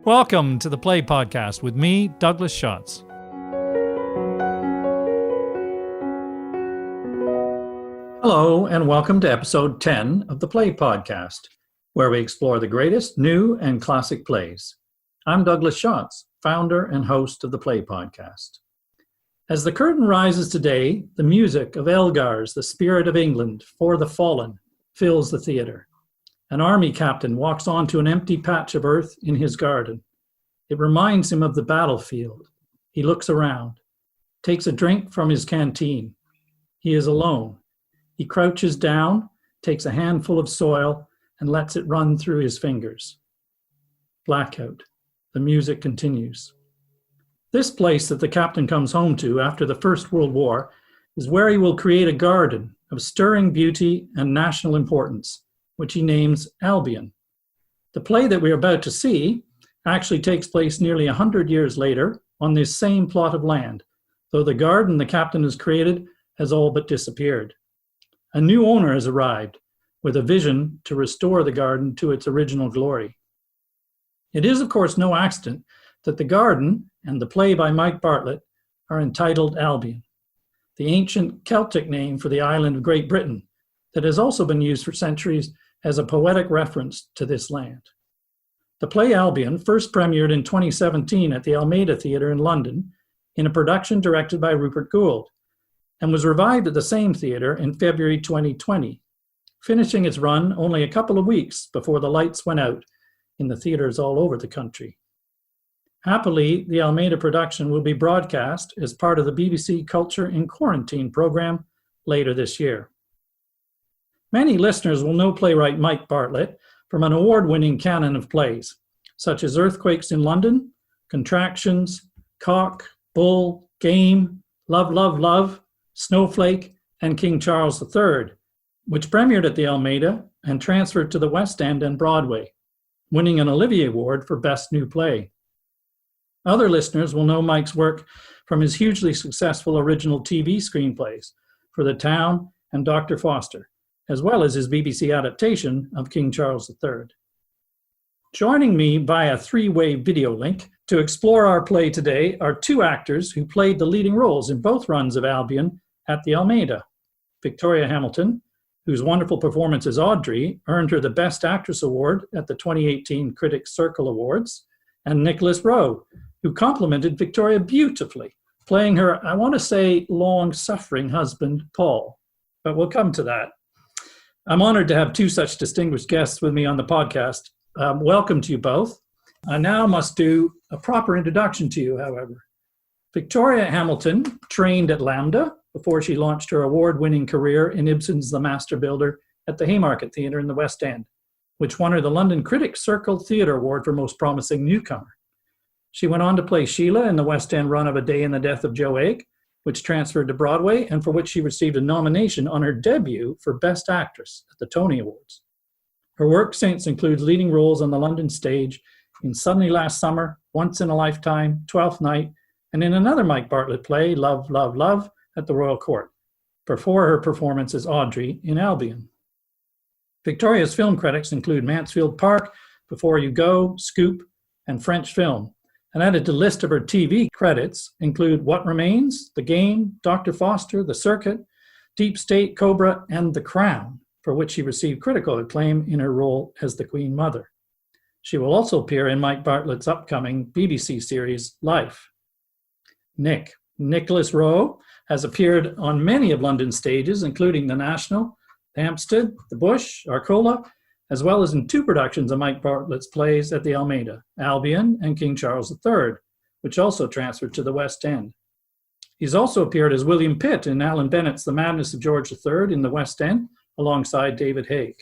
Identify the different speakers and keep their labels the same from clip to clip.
Speaker 1: Welcome to the Play Podcast with me, Douglas Schatz. Hello, and welcome to episode 10 of the Play Podcast, where we explore the greatest new and classic plays. I'm Douglas Schatz, founder and host of the Play Podcast. As the curtain rises today, the music of Elgar's The Spirit of England for the Fallen fills the theatre. An army captain walks onto an empty patch of earth in his garden. It reminds him of the battlefield. He looks around, takes a drink from his canteen. He is alone. He crouches down, takes a handful of soil, and lets it run through his fingers. Blackout. The music continues. This place that the captain comes home to after the First World War is where he will create a garden of stirring beauty and national importance, which he names Albion. The play that we're about to see actually takes place nearly 100 years later on this same plot of land, though the garden the captain has created has all but disappeared. A new owner has arrived with a vision to restore the garden to its original glory. It is, of course, no accident that the garden and the play by Mike Bartlett are entitled Albion, the ancient Celtic name for the island of Great Britain that has also been used for centuries as a poetic reference to this land. The play Albion first premiered in 2017 at the Almeida Theatre in London in a production directed by Rupert Gould, and was revived at the same theatre in February 2020, finishing its run only a couple of weeks before the lights went out in the theatres all over the country. Happily, the Almeida production will be broadcast as part of the BBC Culture in Quarantine programme later this year. Many listeners will know playwright Mike Bartlett from an award-winning canon of plays, such as Earthquakes in London, Contractions, Cock, Bull, Game, Love, Love, Love, Snowflake, and King Charles III, which premiered at the Almeida and transferred to the West End and Broadway, winning an Olivier Award for Best New Play. Other listeners will know Mike's work from his hugely successful original TV screenplays for The Town and Dr. Foster, as well as his BBC adaptation of King Charles III. Joining me via three-way video link to explore our play today are two actors who played the leading roles in both runs of Albion at the Almeida. Victoria Hamilton, whose wonderful performance as Audrey earned her the Best Actress Award at the 2018 Critics' Circle Awards, and Nicholas Rowe, who complimented Victoria beautifully, playing her, I want to say, long-suffering husband, Paul. But we'll come to that. I'm honored to have two such distinguished guests with me on the podcast. Welcome to you both. I now must do a proper introduction to you, however. Victoria Hamilton trained at LAMDA before she launched her award-winning career in Ibsen's The Master Builder at the Haymarket Theatre in the West End, which won her the London Critics' Circle Theatre Award for Most Promising Newcomer. She went on to play Sheila in the West End run of A Day in the Death of Joe Egg, which transferred to Broadway and for which she received a nomination on her debut for Best Actress at the Tony Awards. Her work since includes leading roles on the London stage in Suddenly Last Summer, Once in a Lifetime, Twelfth Night, and in another Mike Bartlett play, Love, Love, Love, at the Royal Court, before her performance as Audrey in Albion. Victoria's film credits include Mansfield Park, Before You Go, Scoop, and French Film. And added to the list of her TV credits include What Remains, The Game, Dr. Foster, The Circuit, Deep State, Cobra, and The Crown, for which she received critical acclaim in her role as the Queen Mother. She will also appear in Mike Bartlett's upcoming BBC series, Life. Nicholas Rowe has appeared on many of London's stages, including the National, the Hampstead, the Bush, Arcola, as well as in two productions of Mike Bartlett's plays at the Almeida, Albion and King Charles III, which also transferred to the West End. He's also appeared as William Pitt in Alan Bennett's The Madness of George III in the West End, alongside David Haig.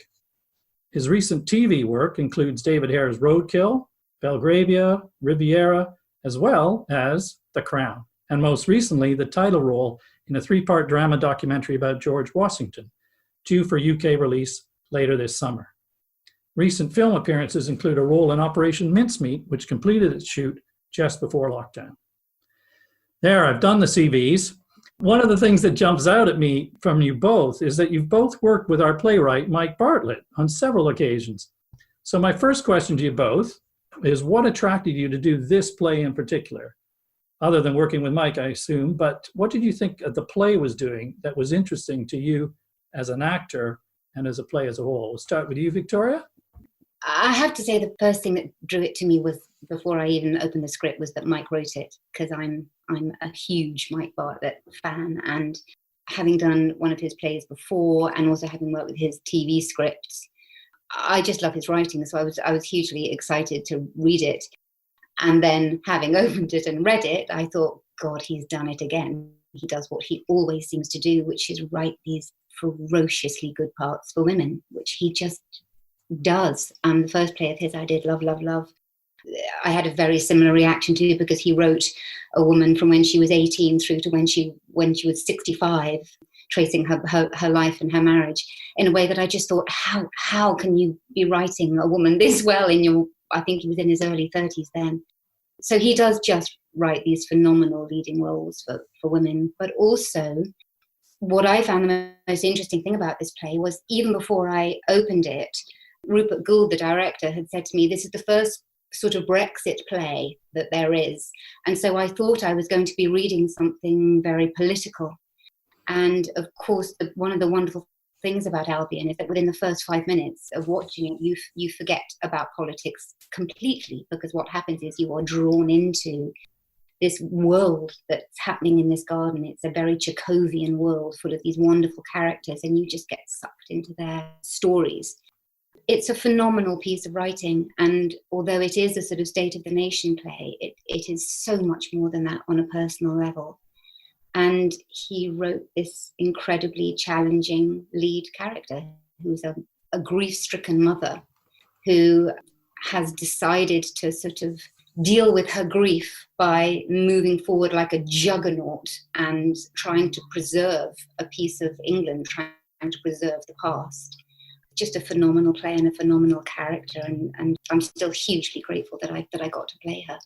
Speaker 1: His recent TV work includes David Hare's Roadkill, Belgravia, Riviera, as well as The Crown, and most recently the title role in a three-part drama documentary about George Washington, due for UK release later this summer. Recent film appearances include a role in Operation Mincemeat, which completed its shoot just before lockdown. There, I've done the CVs. One of the things that jumps out at me from you both is that you've both worked with our playwright, Mike Bartlett, on several occasions. So my first question to you both, is what attracted you to do this play in particular? Other than working with Mike, I assume, but what did you think the play was doing that was interesting to you as an actor and as a play as a whole? We'll start with you, Victoria.
Speaker 2: I have to say the first thing that drew it to me was, before I even opened the script, was that Mike wrote it, because I'm a huge Mike Bartlett fan, and having done one of his plays before and also having worked with his TV scripts, I just love his writing. So I was hugely excited to read it. And then having opened it and read it, I thought, God, he's done it again. He does what he always seems to do, which is write these ferociously good parts for women, which he just does. The first play of his I did, Love, Love, Love, I had a very similar reaction to, because he wrote a woman from when she was 18 through to when she was 65, tracing her life and her marriage in a way that I just thought, how can you be writing a woman this well I think he was in his early 30s then. So he does just write these phenomenal leading roles for women. But also, what I found the most interesting thing about this play was, even before I opened it, Rupert Gould, the director, had said to me, this is the first sort of Brexit play that there is. And so I thought I was going to be reading something very political. And of course, one of the wonderful things about Albion is that within the first 5 minutes of watching it, you forget about politics completely, because what happens is you are drawn into this world that's happening in this garden. It's a very Chekhovian world full of these wonderful characters, and you just get sucked into their stories. It's a phenomenal piece of writing, and although it is a sort of State of the Nation play, it is so much more than that on a personal level. And he wrote this incredibly challenging lead character, who's a grief-stricken mother who has decided to sort of deal with her grief by moving forward like a juggernaut and trying to preserve a piece of England, trying to preserve the past. Just a phenomenal play and a phenomenal character, and I'm still hugely grateful that I got to play her.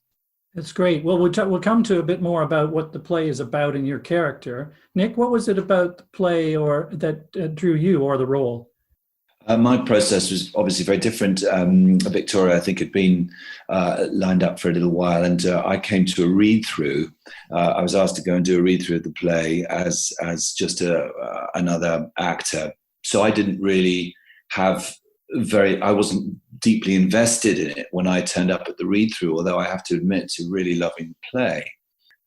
Speaker 1: That's great. Well, we'll come to a bit more about what the play is about and your character. Nick, what was it about the play or that drew you, or the role?
Speaker 3: My process was obviously very different. Victoria, I think, had been lined up for a little while, and I came to a read-through. I was asked to go and do a read-through of the play as just another actor. So I didn't really I wasn't deeply invested in it when I turned up at the read-through, although I have to admit to really loving the play.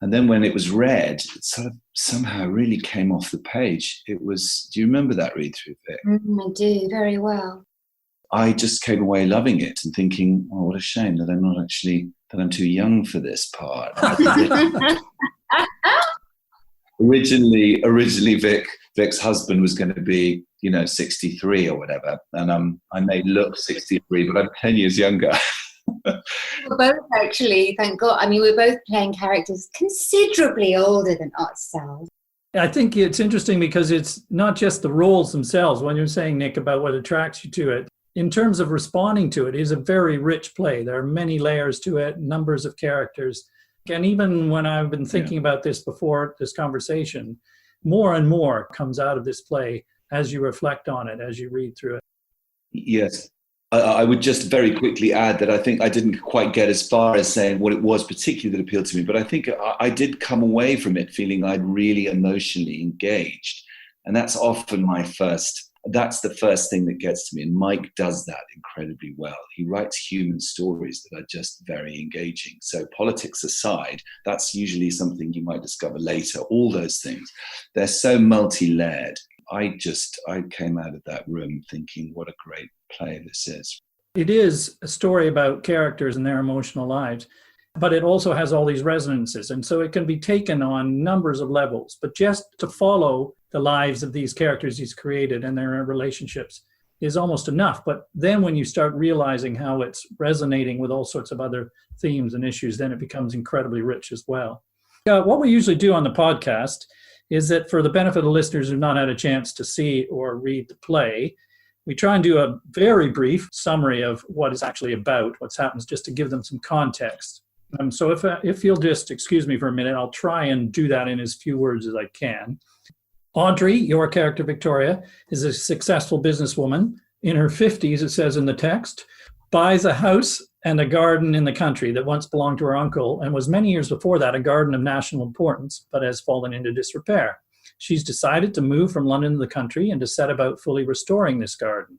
Speaker 3: And then when it was read, it sort of somehow really came off the page. Do you remember that read-through, Vic?
Speaker 2: I do, very well.
Speaker 3: I just came away loving it and thinking, oh, what a shame that I'm too young for this part. Originally Vic's husband was going to be, 63 or whatever. And I may look 63, but I'm 10 years younger.
Speaker 2: We're both actually, thank God. I mean, we're both playing characters considerably older than ourselves.
Speaker 1: I think it's interesting because it's not just the roles themselves. When you're saying, Nick, about what attracts you to it, in terms of responding to it, is a very rich play. There are many layers to it, numbers of characters. And even when I've been thinking about this before this conversation, more and more comes out of this play as you reflect on it, as you read through it.
Speaker 3: Yes. I would just very quickly add that I think I didn't quite get as far as saying what it was particularly that appealed to me, but I think I did come away from it feeling I'd really emotionally engaged. And that's often that's the first thing that gets to me. And Mike does that incredibly well. He writes human stories that are just very engaging. So politics aside, that's usually something you might discover later. All those things, they're so multi-layered. I came out of that room thinking, what a great play this is.
Speaker 1: It is a story about characters and their emotional lives, but it also has all these resonances. And so it can be taken on numbers of levels, but just to follow the lives of these characters he's created and their relationships is almost enough. But then when you start realizing how it's resonating with all sorts of other themes and issues, then it becomes incredibly rich as well. What we usually do on the podcast is that, for the benefit of the listeners who've not had a chance to see or read the play, we try and do a very brief summary of what it's actually about, what's happens, just to give them some context. So if you'll just excuse me for a minute, I'll try and do that in as few words as I can. Audrey, your character Victoria, is a successful businesswoman in her 50s, it says in the text, buys a house and a garden in the country that once belonged to her uncle and was many years before that a garden of national importance, but has fallen into disrepair. She's decided to move from London to the country and to set about fully restoring this garden.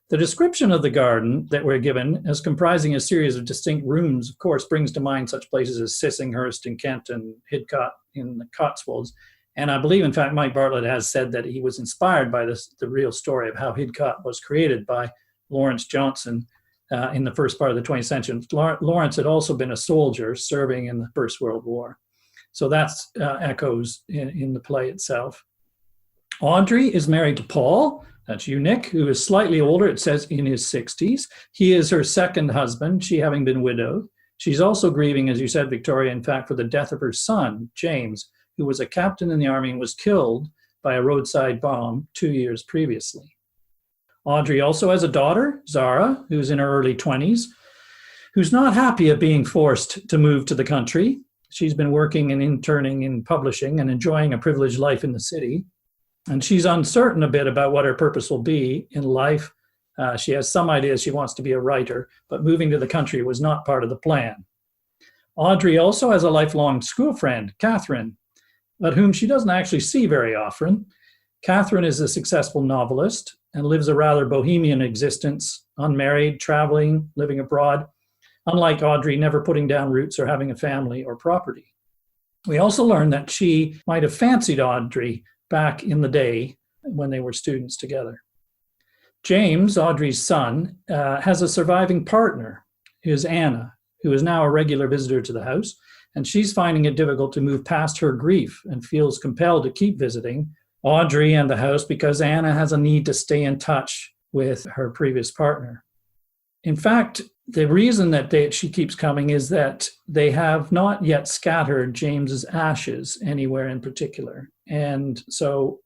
Speaker 1: The description of the garden that we're given as comprising a series of distinct rooms, of course, brings to mind such places as Sissinghurst in Kent and Hidcote in the Cotswolds. And I believe, in fact, Mike Bartlett has said that he was inspired by the real story of how Hidcote was created by Lawrence Johnson in the first part of the 20th century. Lawrence had also been a soldier serving in the First World War. So that's echoes in the play itself. Audrey is married to Paul, that's you, Nick, who is slightly older, it says in his 60s. He is her second husband, she having been widowed. She's also grieving, as you said, Victoria, in fact, for the death of her son, James, who was a captain in the army and was killed by a roadside bomb 2 years previously. Audrey also has a daughter, Zara, who's in her early 20s, who's not happy at being forced to move to the country. She's been working and interning in publishing and enjoying a privileged life in the city. And she's uncertain a bit about what her purpose will be in life. She has some ideas she wants to be a writer, but moving to the country was not part of the plan. Audrey also has a lifelong school friend, Catherine, but whom she doesn't actually see very often. Catherine is a successful novelist and lives a rather bohemian existence, unmarried, traveling, living abroad, unlike Audrey, never putting down roots or having a family or property. We also learn that she might have fancied Audrey back in the day when they were students together. James, Audrey's son, has a surviving partner, who is Anna, who is now a regular visitor to the house, and she's finding it difficult to move past her grief and feels compelled to keep visiting Audrey and the house because Anna has a need to stay in touch with her previous partner. In fact, the reason that she keeps coming is that they have not yet scattered James's ashes anywhere in particular. And so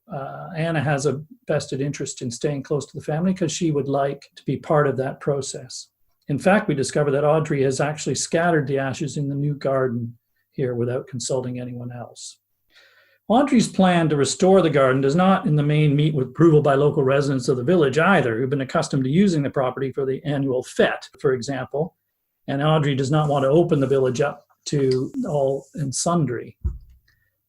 Speaker 1: Anna has a vested interest in staying close to the family because she would like to be part of that process. In fact, we discover that Audrey has actually scattered the ashes in the new garden here without consulting anyone else. Audrey's plan to restore the garden does not in the main meet with approval by local residents of the village either, who've been accustomed to using the property for the annual fete, for example. And Audrey does not want to open the village up to all and sundry.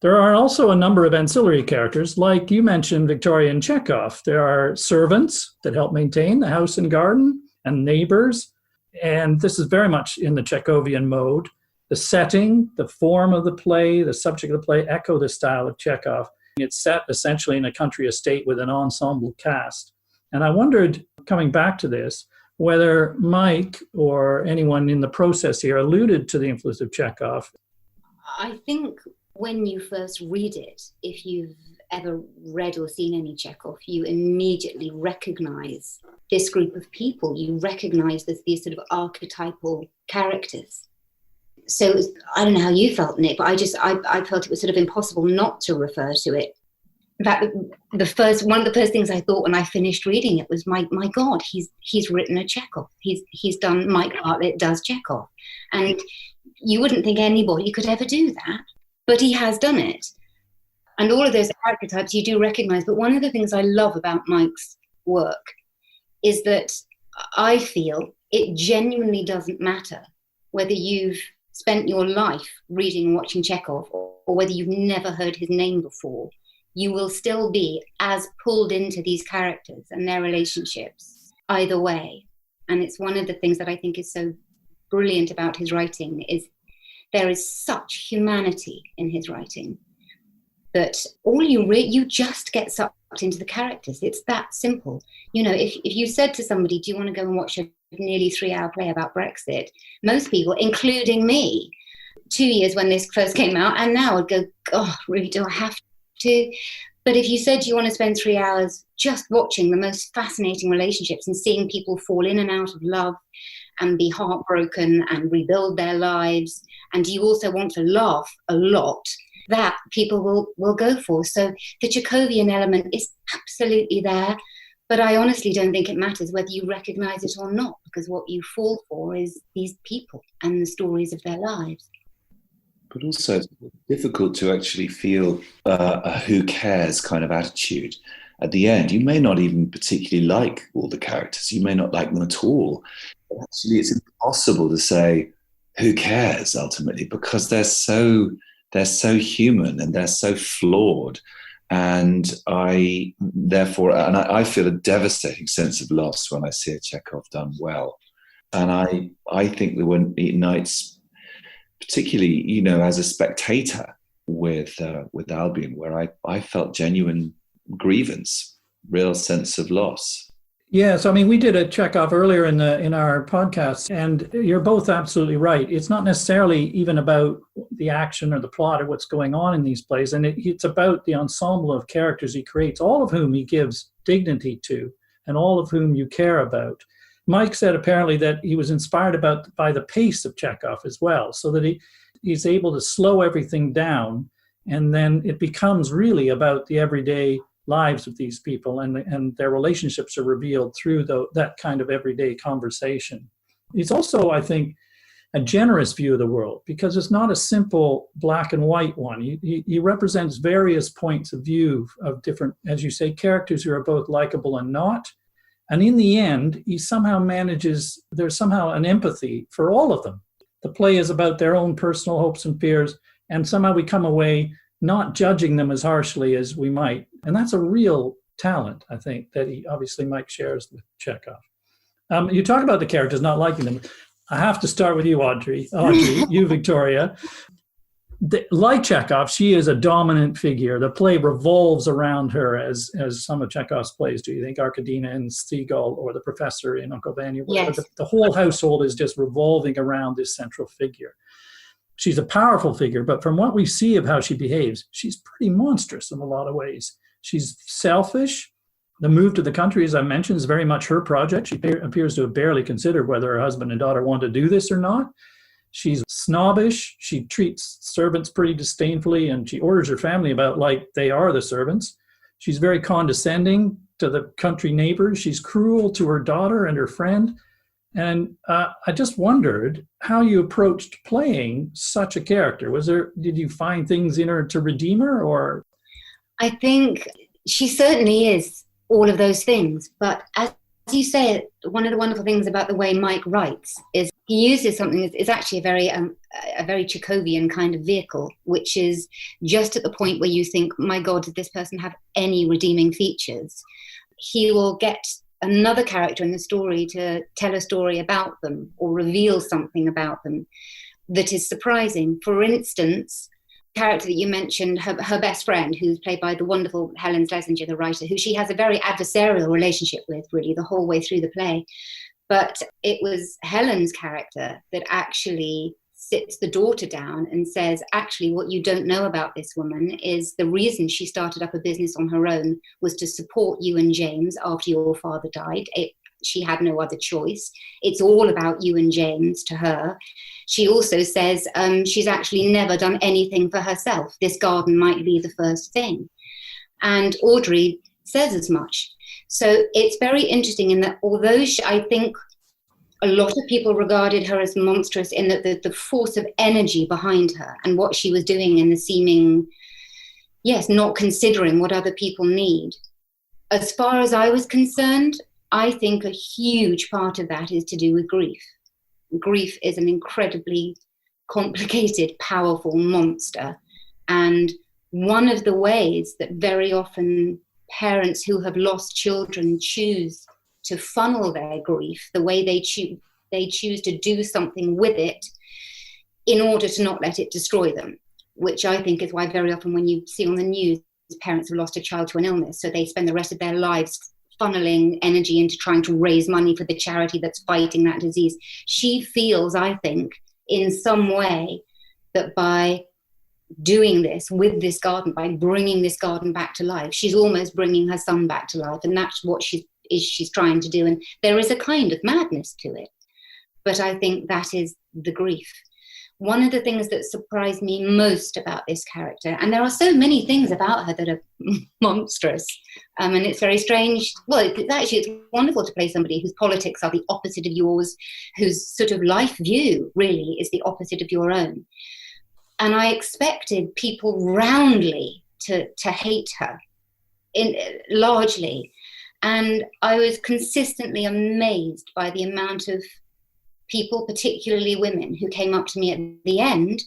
Speaker 1: There are also a number of ancillary characters, like you mentioned, Victoria and Chekhov. There are servants that help maintain the house and garden, and neighbors. And this is very much in the Chekhovian mode. The setting, the form of the play, the subject of the play echo the style of Chekhov. It's set essentially in a country estate with an ensemble cast. And I wondered, coming back to this, whether Mike or anyone in the process here alluded to the influence of Chekhov.
Speaker 2: I think when you first read it, if you've ever read or seen any Chekhov, you immediately recognize this group of people. You recognize these sort of archetypal characters. So I don't know how you felt, Nick, but I felt it was sort of impossible not to refer to it. In fact, one of the first things I thought when I finished reading it was, my God, he's written a Chekhov. He's done, Mike Bartlett does Chekhov. And you wouldn't think anybody could ever do that, but he has done it. And all of those archetypes you do recognize. But one of the things I love about Mike's work is that I feel it genuinely doesn't matter whether you've spent your life reading and watching Chekhov or whether you've never heard his name before. You will still be as pulled into these characters and their relationships either way. And it's one of the things that I think is so brilliant about his writing is there is such humanity in his writing that all you just get sucked into the characters. It's that simple. You know, if you said to somebody, do you want to go and watch a nearly 3-hour play about Brexit? Most people, including me, 2 years when this first came out, and now would go, oh, really, do I have to? But if you said you want to spend 3 hours just watching the most fascinating relationships and seeing people fall in and out of love and be heartbroken and rebuild their lives, and you also want to laugh a lot, that people will go for. So the Chekhovian element is absolutely there, but I honestly don't think it matters whether you recognize it or not, because what you fall for is these people and the stories of their lives.
Speaker 3: But also it's difficult to actually feel a who cares kind of attitude. at the end, you may not even particularly like all the characters. You may not like them at all. But actually, it's impossible to say who cares ultimately, because they're so human and they're so flawed. And I feel a devastating sense of loss when I see a Chekhov done well. And I think there were nights, particularly, you know, as a spectator with Albion, where I felt genuine grievance, real sense of loss.
Speaker 1: Yes, I mean, we did a Chekhov earlier in our podcast, and you're both absolutely right. It's not necessarily even about the action or the plot or what's going on in these plays, and it's about the ensemble of characters he creates, all of whom he gives dignity to, and all of whom you care about. Mike said apparently that he was inspired by the pace of Chekhov as well, so that he's able to slow everything down, and then it becomes really about the everyday lives of these people, and their relationships are revealed through that kind of everyday conversation. It's also, I think, a generous view of the world, because it's not a simple black and white one. He represents various points of view of different, as you say, characters who are both likable and not. And in the end, there's somehow an empathy for all of them. The play is about their own personal hopes and fears, and somehow we come away not judging them as harshly as we might. And that's a real talent, I think, that Mike shares with Chekhov. You talk about the characters not liking them. I have to start with you, Audrey, you, Victoria. Like Chekhov, she is a dominant figure. The play revolves around her, as some of Chekhov's plays do. You think Arkadina in Seagull or the professor in Uncle Vanya.
Speaker 2: Yes.
Speaker 1: The whole household is just revolving around this central figure. She's a powerful figure, but from what we see of how she behaves, she's pretty monstrous in a lot of ways. She's selfish. The move to the country, as I mentioned, is very much her project. She appears to have barely considered whether her husband and daughter want to do this or not. She's snobbish. She treats servants pretty disdainfully, and she orders her family about like they are the servants. She's very condescending to the country neighbors. She's cruel to her daughter and her friend. And I just wondered how you approached playing such a character. Did you find things in her to redeem her, or?
Speaker 2: I think she certainly is all of those things. But as you say, one of the wonderful things about the way Mike writes is he uses something that is actually a very Chekhovian kind of vehicle, which is just at the point where you think, my God, did this person have any redeeming features? He will get another character in the story to tell a story about them or reveal something about them that is surprising. For instance, the character that you mentioned, her best friend, who's played by the wonderful Helen Schlesinger, the writer, who she has a very adversarial relationship with, really, the whole way through the play. But it was Helen's character that actually sits the daughter down and says, actually, what you don't know about this woman is the reason she started up a business on her own was to support you and James after your father died. She had no other choice. It's all about you and James to her. She also says she's actually never done anything for herself. This garden might be the first thing. And Audrey says as much. So it's very interesting in that although I think a lot of people regarded her as monstrous in that the force of energy behind her and what she was doing and the seeming, not considering what other people need. As far as I was concerned, I think a huge part of that is to do with grief. Grief is an incredibly complicated, powerful monster. And one of the ways that very often parents who have lost children choose to funnel their grief, the way they choose to do something with it in order to not let it destroy them, which I think is why very often when you see on the news, parents have lost a child to an illness, so they spend the rest of their lives funneling energy into trying to raise money for the charity that's fighting that disease. She feels, I think, in some way that by doing this with this garden, by bringing this garden back to life, she's almost bringing her son back to life, and that's what she's trying to do. And there is a kind of madness to it, but I think that is the grief. One of the things that surprised me most about this character, and there are so many things about her that are monstrous, and it's very strange. Well, it's wonderful to play somebody whose politics are the opposite of yours, whose sort of life view really is the opposite of your own. And I expected people roundly to hate her. largely. And I was consistently amazed by the amount of people, particularly women, who came up to me at the end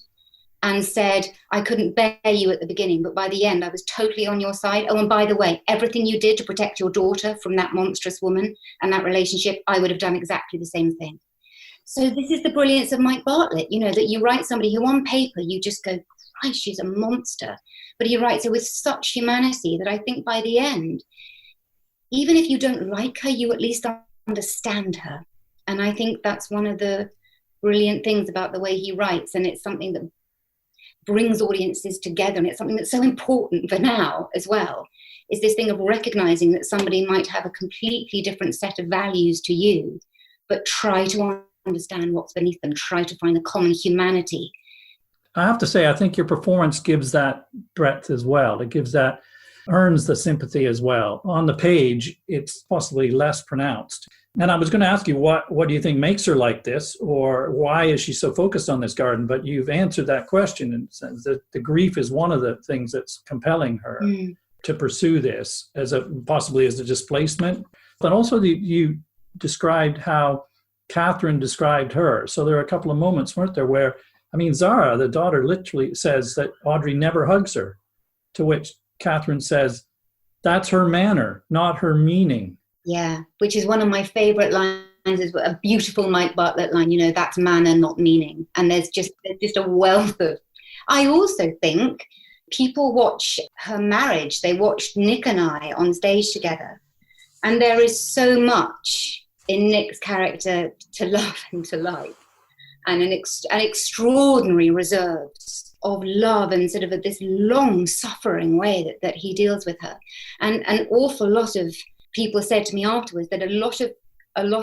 Speaker 2: and said, I couldn't bear you at the beginning, but by the end, I was totally on your side. Oh, and by the way, everything you did to protect your daughter from that monstrous woman and that relationship, I would have done exactly the same thing. So this is the brilliance of Mike Bartlett, that you write somebody who on paper, you just go, Christ, she's a monster. But he writes her with such humanity that I think by the end, even if you don't like her, you at least understand her. And I think that's one of the brilliant things about the way he writes. And it's something that brings audiences together. And it's something that's so important for now as well, is this thing of recognizing that somebody might have a completely different set of values to you, but try to understand what's beneath them, try to find the common humanity.
Speaker 1: I have to say, I think your performance gives that breadth as well. It earns the sympathy as well. On the page, it's possibly less pronounced. And I was going to ask you, what do you think makes her like this? Or why is she so focused on this garden? But you've answered that question in the sense that the grief is one of the things that's compelling her to pursue this possibly as a displacement. But also you described how Catherine described her. So there are a couple of moments, weren't there, where, Zara, the daughter, literally says that Audrey never hugs her, to which Catherine says, that's her manner, not her meaning.
Speaker 2: Yeah, which is one of my favorite lines, is a beautiful Mike Bartlett line, that's manner, not meaning. And there's just a wealth of... I also think people watch her marriage. They watched Nick and I on stage together. And there is so much in Nick's character to love and to like. And an extraordinary reserve of love and sort of this long suffering way that he deals with her. And an awful lot of people said to me afterwards that a lot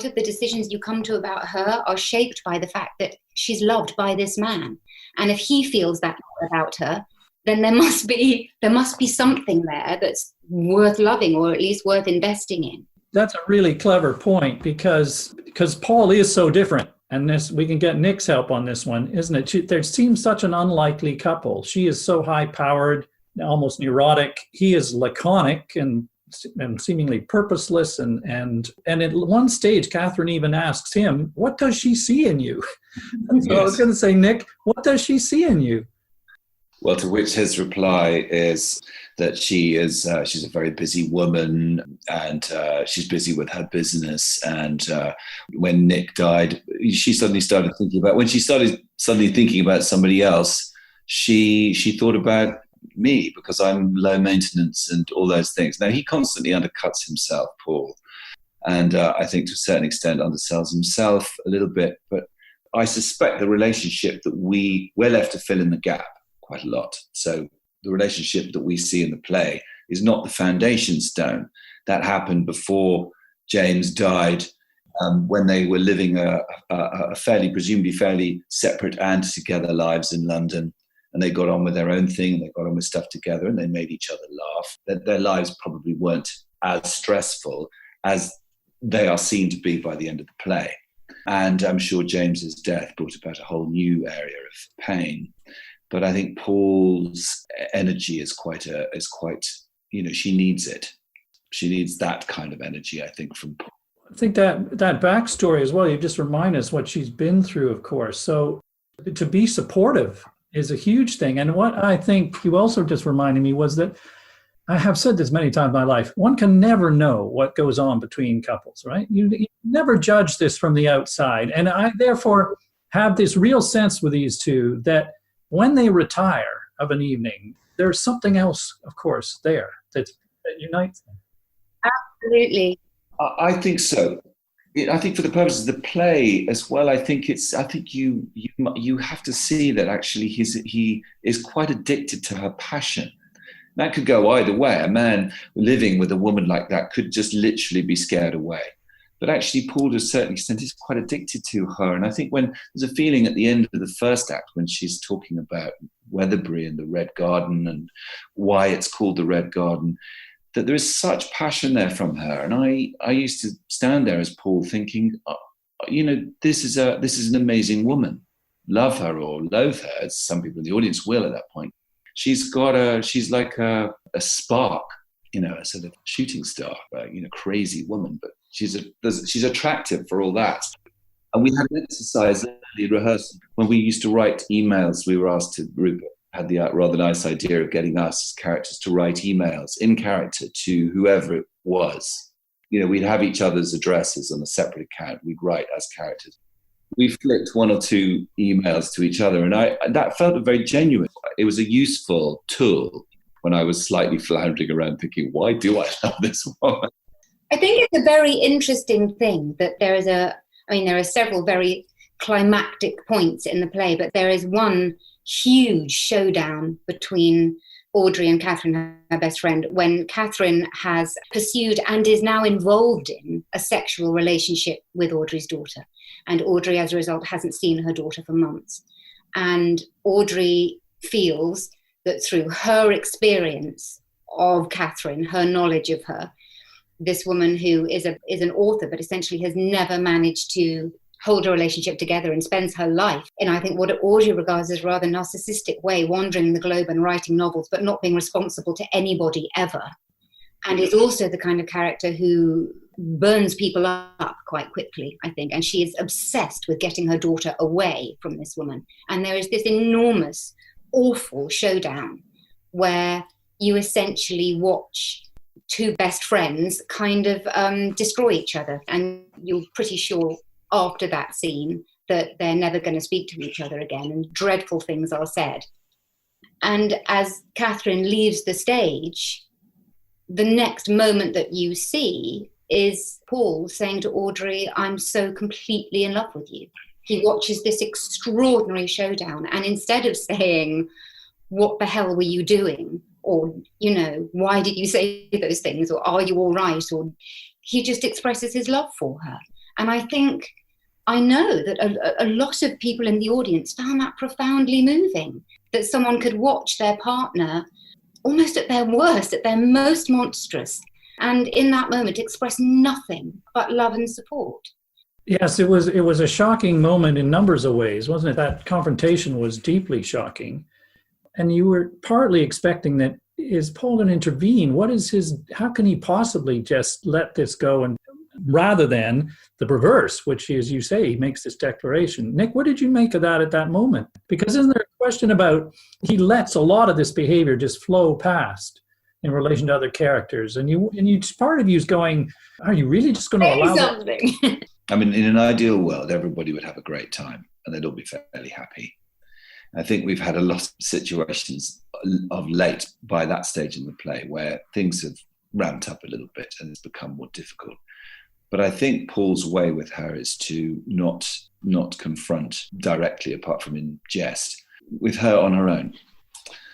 Speaker 2: of the decisions you come to about her are shaped by the fact that she's loved by this man. And if he feels that about her, then there must be something there that's worth loving, or at least worth investing in.
Speaker 1: That's a really clever point, because Paul is so different. And we can get Nick's help on this one, isn't it? There seems such an unlikely couple. She is so high-powered, almost neurotic. He is laconic and seemingly purposeless. And at one stage, Catherine even asks him, what does she see in you? And so I was going to say, Nick, what does she see in you?
Speaker 3: Well, to which his reply is that she's a very busy woman, and she's busy with her business. And when Nick died, she suddenly started thinking about, when she started suddenly thinking about somebody else, she thought about me, because I'm low maintenance and all those things. Now, he constantly undercuts himself, Paul, and I think to a certain extent undersells himself a little bit. But I suspect the relationship that we're left to fill in the gap quite a lot. So the relationship that we see in the play is not the foundation stone. That happened before James died, when they were living a presumably fairly separate and together lives in London. And they got on with their own thing, and they got on with stuff together, and they made each other laugh. Their lives probably weren't as stressful as they are seen to be by the end of the play. And I'm sure James's death brought about a whole new area of pain. But I think Paul's energy is quite, she needs it. She needs that kind of energy, I think, from Paul.
Speaker 1: I think that backstory as well, you just remind us what she's been through, of course. So to be supportive is a huge thing. And what I think you also just reminded me was that, I have said this many times in my life, one can never know what goes on between couples, right? You never judge this from the outside. And I therefore have this real sense with these two that when they retire of an evening, there's something else, of course, there that unites them.
Speaker 2: Absolutely.
Speaker 3: I think so. I think for the purposes of the play as well, I think you have to see that actually he is quite addicted to her passion. That could go either way. A man living with a woman like that could just literally be scared away. But actually, Paul, to a certain extent, is quite addicted to her. And I think when there's a feeling at the end of the first act, when she's talking about Weatherbury and the Red Garden and why it's called the Red Garden, that there is such passion there from her. And I used to stand there as Paul thinking, this is an amazing woman. Love her or loathe her, as some people in the audience will at that point. She's like a spark a sort of shooting star, crazy woman, but she's attractive for all that. And we had an exercise early rehearsal when we used to write emails. We were asked to, Rupert had the rather nice idea of getting us as characters to write emails in character to whoever it was. We'd have each other's addresses on a separate account. We'd write as characters. We flicked one or two emails to each other, and that felt very genuine. It was a useful tool when I was slightly floundering around thinking, why do I love this woman?
Speaker 2: I think it's a very interesting thing that there are several very climactic points in the play, but there is one huge showdown between Audrey and Catherine, her best friend, when Catherine has pursued and is now involved in a sexual relationship with Audrey's daughter. And Audrey, as a result, hasn't seen her daughter for months. And Audrey feels that through her experience of Catherine, her knowledge of her, this woman who is an author, but essentially has never managed to hold a relationship together and spends her life in, I think, what Audrey regards as a rather narcissistic way, wandering the globe and writing novels, but not being responsible to anybody ever. And is also the kind of character who burns people up quite quickly, I think. And she is obsessed with getting her daughter away from this woman. And there is this enormous, awful showdown where you essentially watch two best friends kind of destroy each other. And you're pretty sure after that scene that they're never going to speak to each other again, and dreadful things are said. And as Catherine leaves the stage, the next moment that you see is Paul saying to Audrey, I'm so completely in love with you. He watches this extraordinary showdown, and instead of saying, what the hell were you doing? Or, why did you say those things? Or are you all right? Or he just expresses his love for her. And I know that a lot of people in the audience found that profoundly moving, that someone could watch their partner almost at their worst, at their most monstrous, and in that moment express nothing but love and support.
Speaker 1: Yes, it was a shocking moment in numbers of ways, wasn't it? That confrontation was deeply shocking. And you were partly expecting that, is Paul going to intervene? How can he possibly just let this go? And rather than the reverse, which, as you say, he makes this declaration. Nick, what did you make of that at that moment? Because isn't there a question about, he lets a lot of this behavior just flow past in relation to other characters. And you part of you is going, are you really just going to allow
Speaker 2: something?
Speaker 3: That? I mean, in an ideal world, everybody would have a great time and they'd all be fairly happy. I think we've had a lot of situations of late by that stage in the play where things have ramped up a little bit and it's become more difficult. But I think Paul's way with her is to not confront directly, apart from in jest, with her on her own.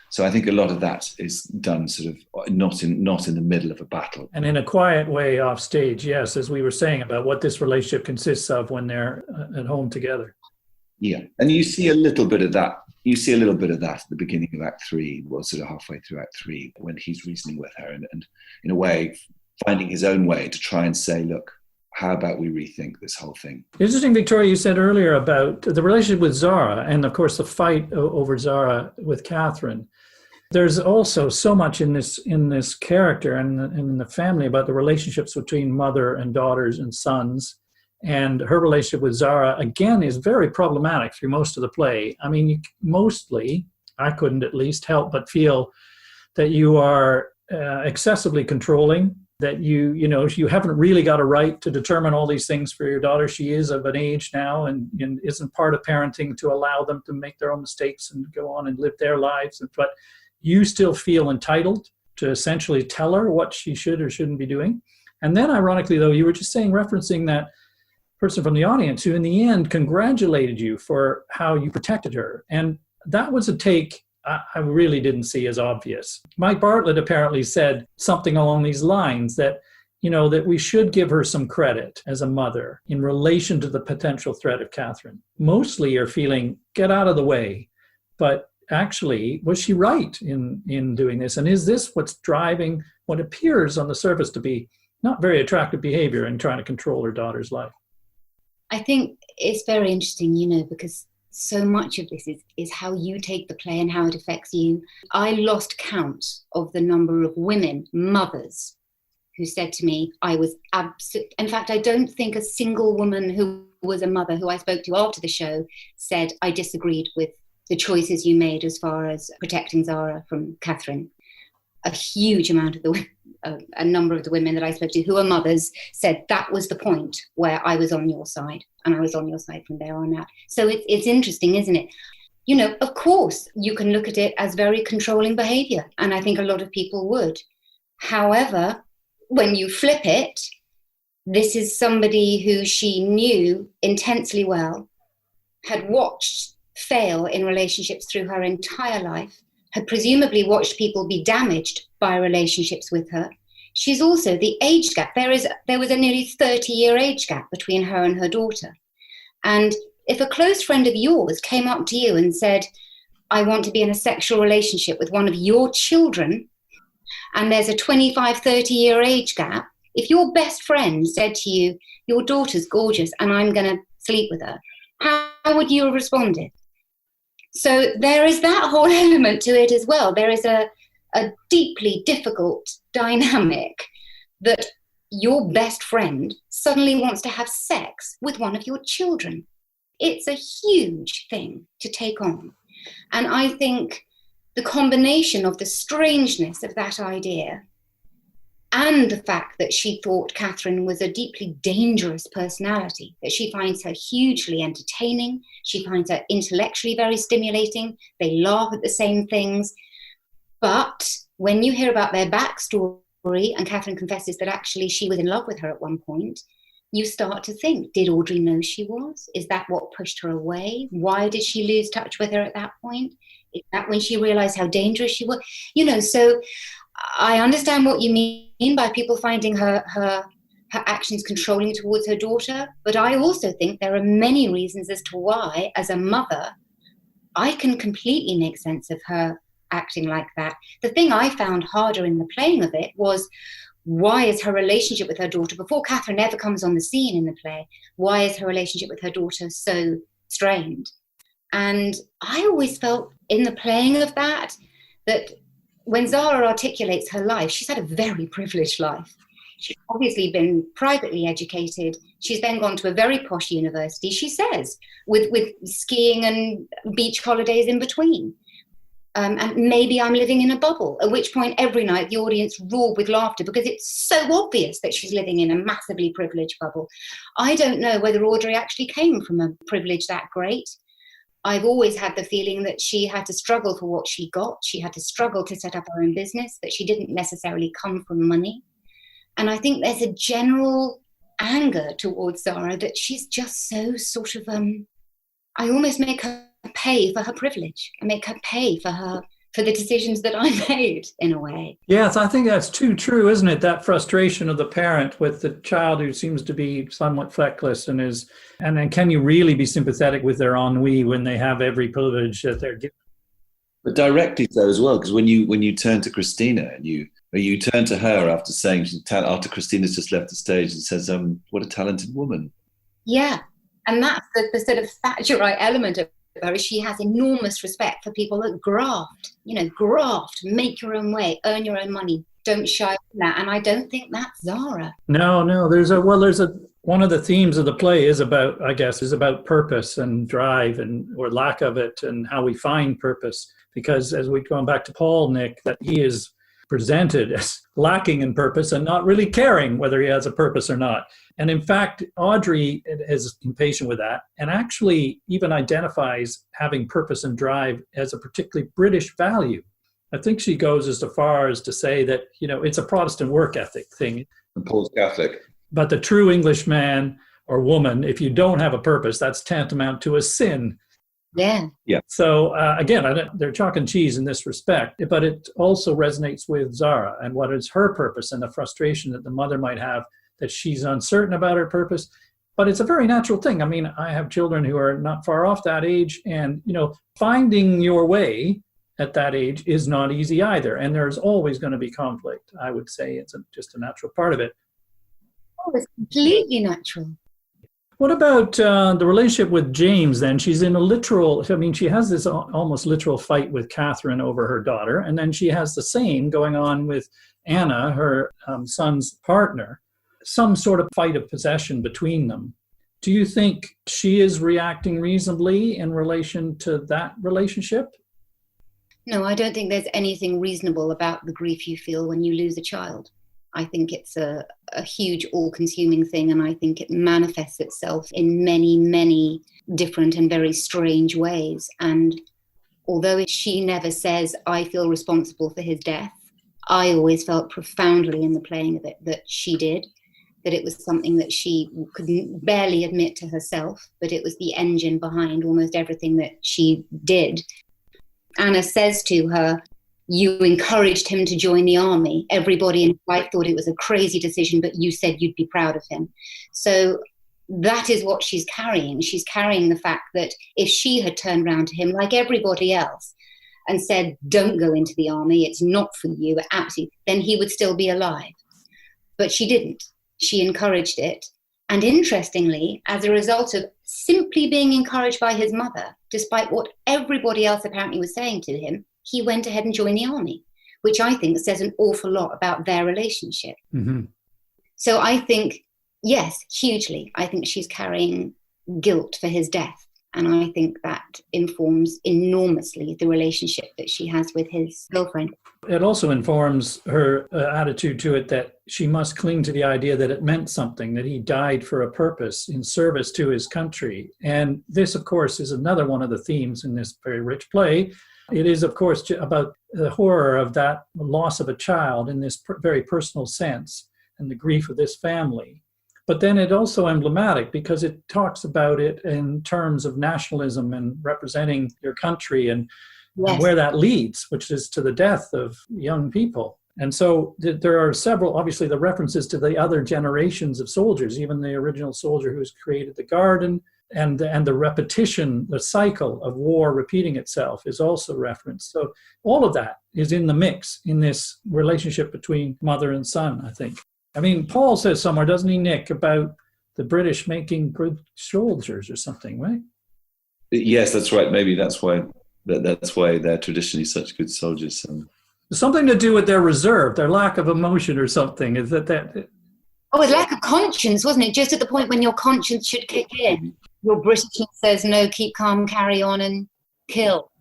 Speaker 3: So I think a lot of that is done sort of not in the middle of a battle. And
Speaker 1: in a quiet way off stage, yes, as we were saying about what this relationship consists of when they're at home together.
Speaker 3: Yeah, and you see a little bit of that. You see a little bit of that at the beginning of Act 3, well, sort of halfway through Act 3, when he's reasoning with her and in a way, finding his own way to try and say, look, how about we rethink this whole thing?
Speaker 1: Interesting, Victoria, you said earlier about the relationship with Zara and, of course, the fight over Zara with Catherine. There's also so much in this character and in the family about the relationships between mother and daughters and sons. And her relationship with Zara, again, is very problematic through most of the play. I mean, mostly, I couldn't at least help but feel that you are excessively controlling, that you haven't really got a right to determine all these things for your daughter. She is of an age now and isn't part of parenting to allow them to make their own mistakes and go on and live their lives. But you still feel entitled to essentially tell her what she should or shouldn't be doing. And then, ironically, though, you were just referencing that person from the audience who in the end congratulated you for how you protected her. And that was a take I really didn't see as obvious. Mike Bartlett apparently said something along these lines that, that we should give her some credit as a mother in relation to the potential threat of Catherine. Mostly you're feeling, get out of the way. But actually, was she right in doing this? And is this what's driving what appears on the surface to be not very attractive behavior in trying to control her daughter's life?
Speaker 2: I think it's very interesting, because so much of this is how you take the play and how it affects you. I lost count of the number of women, mothers, who said to me, I was absolute. In fact, I don't think a single woman who was a mother who I spoke to after the show said, I disagreed with the choices you made as far as protecting Zara from Catherine. A huge amount of a number of the women that I spoke to who are mothers said that was the point where I was on your side, and I was on your side from there on out. So it's interesting, isn't it? You know, of course, you can look at it as very controlling behavior, and I think a lot of people would. However, when you flip it, this is somebody who she knew intensely well, had watched fail in relationships through her entire life, had presumably watched people be damaged by relationships with her. She's also the age gap. There was a nearly 30-year age gap between her and her daughter. And if a close friend of yours came up to you and said, I want to be in a sexual relationship with one of your children, and there's a 25, 30-year age gap, if your best friend said to you, your daughter's gorgeous and I'm going to sleep with her, how would you have responded? So there is that whole element to it as well. There is a deeply difficult dynamic that your best friend suddenly wants to have sex with one of your children. It's a huge thing to take on. And I think the combination of the strangeness of that idea and the fact that she thought Catherine was a deeply dangerous personality, that she finds her hugely entertaining, she finds her intellectually very stimulating, they laugh at the same things. But when you hear about their backstory, and Catherine confesses that actually she was in love with her at one point, you start to think, did Audrey know she was? Is that what pushed her away? Why did she lose touch with her at that point? Is that when she realized how dangerous she was? You know, so I understand what you mean by people finding her actions controlling towards her daughter, but I also think there are many reasons as to why, as a mother, I can completely make sense of her acting like that. The thing I found harder in the playing of it was, why is her relationship with her daughter, before Catherine ever comes on the scene in the play, why is her relationship with her daughter so strained? And I always felt in the playing of that when Zara articulates her life, she's had a very privileged life. She's obviously been privately educated. She's then gone to a very posh university, she says, with skiing and beach holidays in between. And maybe I'm living in a bubble, at which point every night the audience roared with laughter because it's so obvious that she's living in a massively privileged bubble. I don't know whether Audrey actually came from a privilege that great. I've always had the feeling that she had to struggle for what she got. She had to struggle to set up her own business, that she didn't necessarily come from money. And I think there's a general anger towards Zara that she's just so sort of, I almost make her pay for her privilege. I make her pay for the decisions that I made, in a way.
Speaker 1: Yes, I think that's too true, isn't it? That frustration of the parent with the child who seems to be somewhat feckless and then can you really be sympathetic with their ennui when they have every privilege that they're given?
Speaker 3: But directly so as well, because when you turn to Christina and you turn to her after Christina's just left the stage and says, what a talented woman.
Speaker 2: Yeah, and that's the sort of Thatcherite element of her. She has enormous respect for people that graft, make your own way, earn your own money, don't shy from that. And I don't think that's Zara.
Speaker 1: No, one of the themes of the play is about purpose and drive or lack of it, and how we find purpose. Because as we've gone back to Paul, Nick, that he is presented as lacking in purpose and not really caring whether he has a purpose or not. And in fact, Audrey is impatient with that and actually even identifies having purpose and drive as a particularly British value. I think she goes as far as to say that, it's a Protestant work ethic thing.
Speaker 3: And Paul's Catholic.
Speaker 1: But the true Englishman or woman, if you don't have a purpose, that's tantamount to a sin.
Speaker 2: Yeah.
Speaker 1: So again, they're chalk and cheese in this respect, but it also resonates with Zara and what is her purpose and the frustration that the mother might have that she's uncertain about her purpose. But it's a very natural thing. I mean, I have children who are not far off that age, and finding your way at that age is not easy either. And there's always going to be conflict. I would say it's just a natural part of it.
Speaker 2: Oh, it's completely natural.
Speaker 1: What about the relationship with James then? She's in a literal, I mean, she has this almost literal fight with Catherine over her daughter, and then she has the same going on with Anna, her son's partner, some sort of fight of possession between them. Do you think she is reacting reasonably in relation to that relationship?
Speaker 2: No, I don't think there's anything reasonable about the grief you feel when you lose a child. I think it's a huge all-consuming thing, and I think it manifests itself in many, many different and very strange ways. And although she never says, I feel responsible for his death, I always felt profoundly in the playing of it that she did, that it was something that she could barely admit to herself, but it was the engine behind almost everything that she did. Anna says to her, you encouraged him to join the army. Everybody in life thought it was a crazy decision, but you said you'd be proud of him. So that is what she's carrying. She's carrying the fact that if she had turned around to him like everybody else and said, don't go into the army, it's not for you, absolutely, then he would still be alive. But she didn't. She encouraged it. And interestingly, as a result of simply being encouraged by his mother, despite what everybody else apparently was saying to him, he went ahead and joined the army, which I think says an awful lot about their relationship. Mm-hmm. So I think, yes, hugely, I think she's carrying guilt for his death. And I think that informs enormously the relationship that she has with his girlfriend.
Speaker 1: It also informs her attitude to it that she must cling to the idea that it meant something, that he died for a purpose in service to his country. And this, of course, is another one of the themes in this very rich play. It is, of course, about the horror of that loss of a child in this very personal sense and the grief of this family. But then it's also emblematic because it talks about it in terms of nationalism and representing your country and where that leads, which is to the death of young people. And so there are several, obviously, the references to the other generations of soldiers, even the original soldier who's created the garden. And the repetition, the cycle of war repeating itself is also referenced. So all of that is in the mix in this relationship between mother and son, I think. I mean, Paul says somewhere, doesn't he, Nick, about the British making good soldiers or something, right?
Speaker 3: Yes, that's right. Maybe that's why they're traditionally such good soldiers.
Speaker 1: Something to do with their reserve, their lack of emotion or something. Is that?
Speaker 2: Oh, a lack of conscience, wasn't it? Just at the point when your conscience should kick in. Your Britishness says, no, keep calm, carry on, and kill.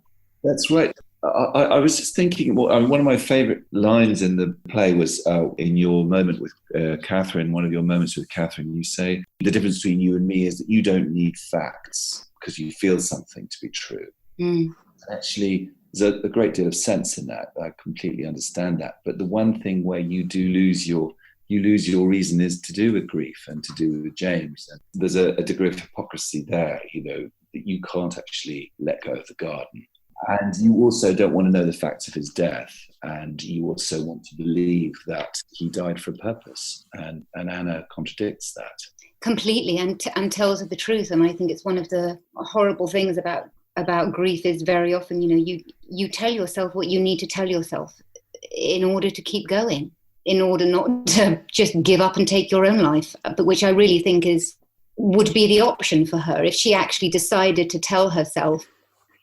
Speaker 3: That's right. I was just thinking, one of my favourite lines in the play was in your moment with Catherine, one of your moments with Catherine, you say, the difference between you and me is that you don't need facts because you feel something to be true. Mm. Actually, there's a great deal of sense in that. I completely understand that. But the one thing where you do lose your reason is to do with grief and to do with James. And there's a degree of hypocrisy there, that you can't actually let go of the garden. And you also don't want to know the facts of his death. And you also want to believe that he died for a purpose. And Anna contradicts that. Completely,
Speaker 2: and tells her the truth. And I think it's one of the horrible things about grief is very often, you tell yourself what you need to tell yourself in order to keep going, in order not to just give up and take your own life, but which I really think would be the option for her if she actually decided to tell herself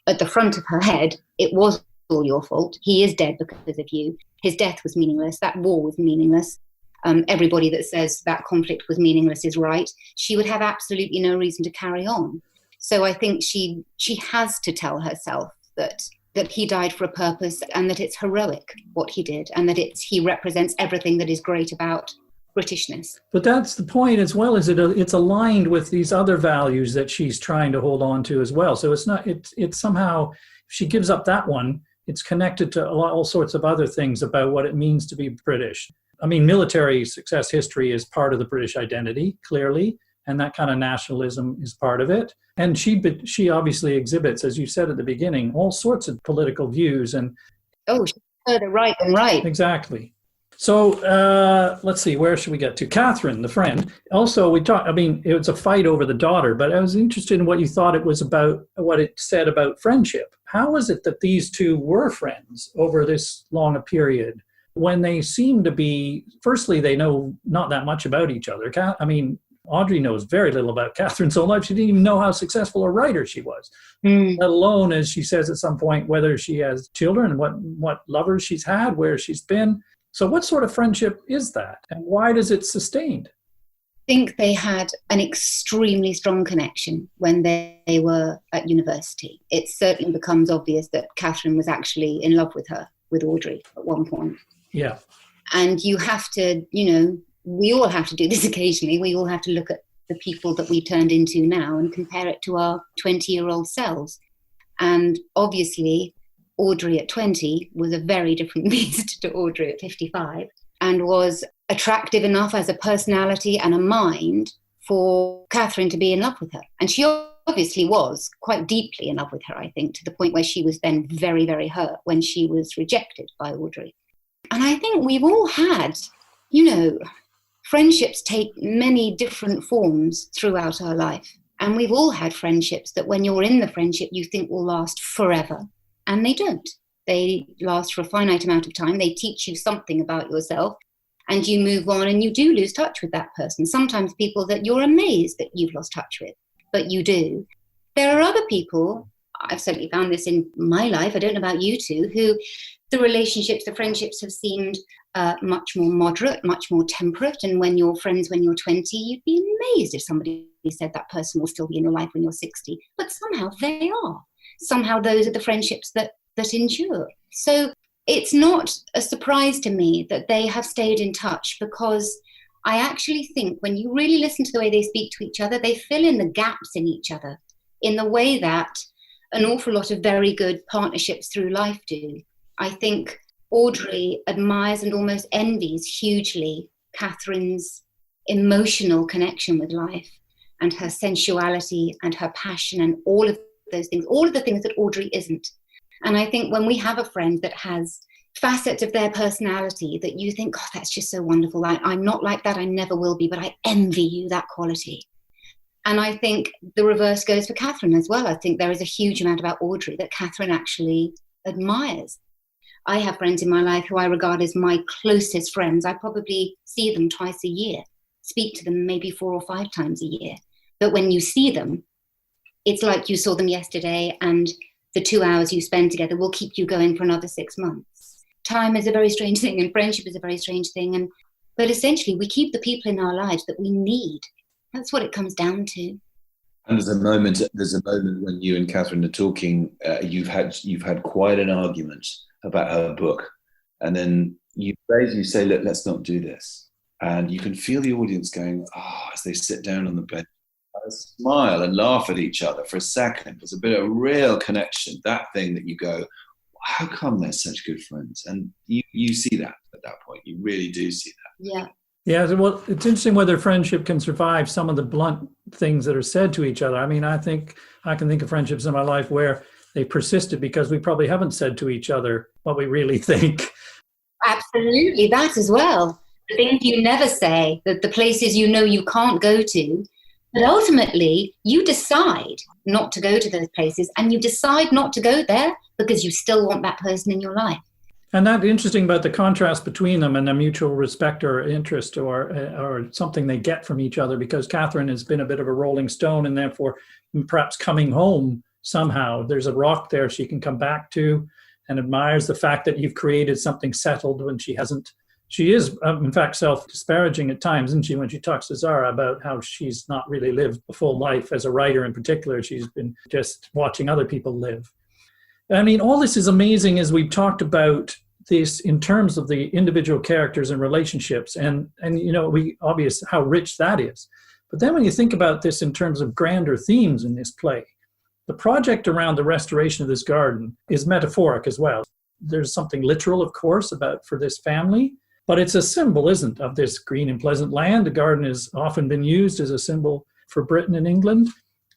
Speaker 2: at the front of her head, it was all your fault. He is dead because of you. His death was meaningless. That war was meaningless. Everybody that says that conflict was meaningless is right. She would have absolutely no reason to carry on. So I think she has to tell herself that he died for a purpose and that it's heroic what he did and that he represents everything that is great about Britishness.
Speaker 1: But that's the point as well, is it's aligned with these other values that she's trying to hold on to as well. So it's somehow, if she gives up that one, it's connected to all sorts of other things about what it means to be British. I mean, military success history is part of the British identity, clearly, and that kind of nationalism is part of it. And she obviously exhibits, as you said at the beginning, all sorts of political views. And
Speaker 2: she's further right than right.
Speaker 1: Exactly. So let's see, where should we get to? Catherine, the friend. Also, it was a fight over the daughter, but I was interested in what you thought it was about, what it said about friendship. How is it that these two were friends over this long a period when they seem to be, firstly, they know not that much about each other. Audrey knows very little about Catherine's own life. She didn't even know how successful a writer she was, let alone, as she says at some point, whether she has children and what lovers she's had, where she's been. So what sort of friendship is that? And why does it sustain?
Speaker 2: I think they had an extremely strong connection when they were at university. It certainly becomes obvious that Catherine was actually in love with Audrey at one point.
Speaker 1: Yeah.
Speaker 2: And you have to, we all have to do this occasionally. We all have to look at the people that we turned into now and compare it to our 20-year-old selves. And obviously, Audrey at 20 was a very different beast to Audrey at 55, and was attractive enough as a personality and a mind for Catherine to be in love with her. And she obviously was quite deeply in love with her, I think, to the point where she was then very, very hurt when she was rejected by Audrey. And I think we've all had, friendships take many different forms throughout our life. And we've all had friendships that when you're in the friendship, you think will last forever. And they don't. They last for a finite amount of time. They teach you something about yourself. And you move on and you do lose touch with that person. Sometimes people that you're amazed that you've lost touch with, but you do. There are other people, I've certainly found this in my life, I don't know about you two, who the relationships, the friendships have seemed much more moderate, much more temperate. And when you're friends when you're 20, you'd be amazed if somebody said that person will still be in your life when you're 60. But somehow they are. Somehow those are the friendships that endure. So it's not a surprise to me that they have stayed in touch, because I actually think when you really listen to the way they speak to each other, they fill in the gaps in each other in the way that an awful lot of very good partnerships through life do. I think Audrey admires and almost envies hugely Catherine's emotional connection with life and her sensuality and her passion and all of those things, all of the things that Audrey isn't. And I think when we have a friend that has facets of their personality that you think, oh, that's just so wonderful. I'm not like that. I never will be, but I envy you that quality. And I think the reverse goes for Catherine as well. I think there is a huge amount about Audrey that Catherine actually admires. I have friends in my life who I regard as my closest friends. I probably see them twice a year, speak to them maybe 4 or 5 times a year. But when you see them, it's like you saw them yesterday, and the 2 hours you spend together will keep you going for another 6 months. Time is a very strange thing, and friendship is a very strange thing. But essentially, we keep the people in our lives that we need. That's what it comes down to.
Speaker 3: And there's a moment when you and Catherine are talking. You've had quite an argument about her book, and then you basically say, "Look, let's not do this." And you can feel the audience going, as they sit down on the bed, smile and laugh at each other for a second. There's a bit of real connection. That thing that you go, how come they're such good friends? And you see that at that point. You really do see that.
Speaker 2: Yeah.
Speaker 1: Yeah, well, it's interesting whether friendship can survive some of the blunt things that are said to each other. I mean, I think I can think of friendships in my life where they persisted because we probably haven't said to each other what we really think.
Speaker 2: Absolutely, that as well. The things you never say, the places you can't go to. But ultimately, you decide not to go to those places, and you decide not to go there because you still want that person in your life.
Speaker 1: And that's interesting about the contrast between them and a mutual respect or interest or something they get from each other, because Catherine has been a bit of a rolling stone, and therefore perhaps coming home somehow, there's a rock there she can come back to, and admires the fact that you've created something settled when she hasn't. She is, in fact, self-disparaging at times, isn't she, when she talks to Zara about how she's not really lived a full life as a writer in particular. She's been just watching other people live. I mean, all this is amazing as we've talked about this in terms of the individual characters and relationships, and obvious how rich that is. But then when you think about this in terms of grander themes in this play, the project around the restoration of this garden is metaphoric as well. There's something literal, of course, for this family, but it's a symbol, isn't it, of this green and pleasant land. The garden has often been used as a symbol for Britain and England.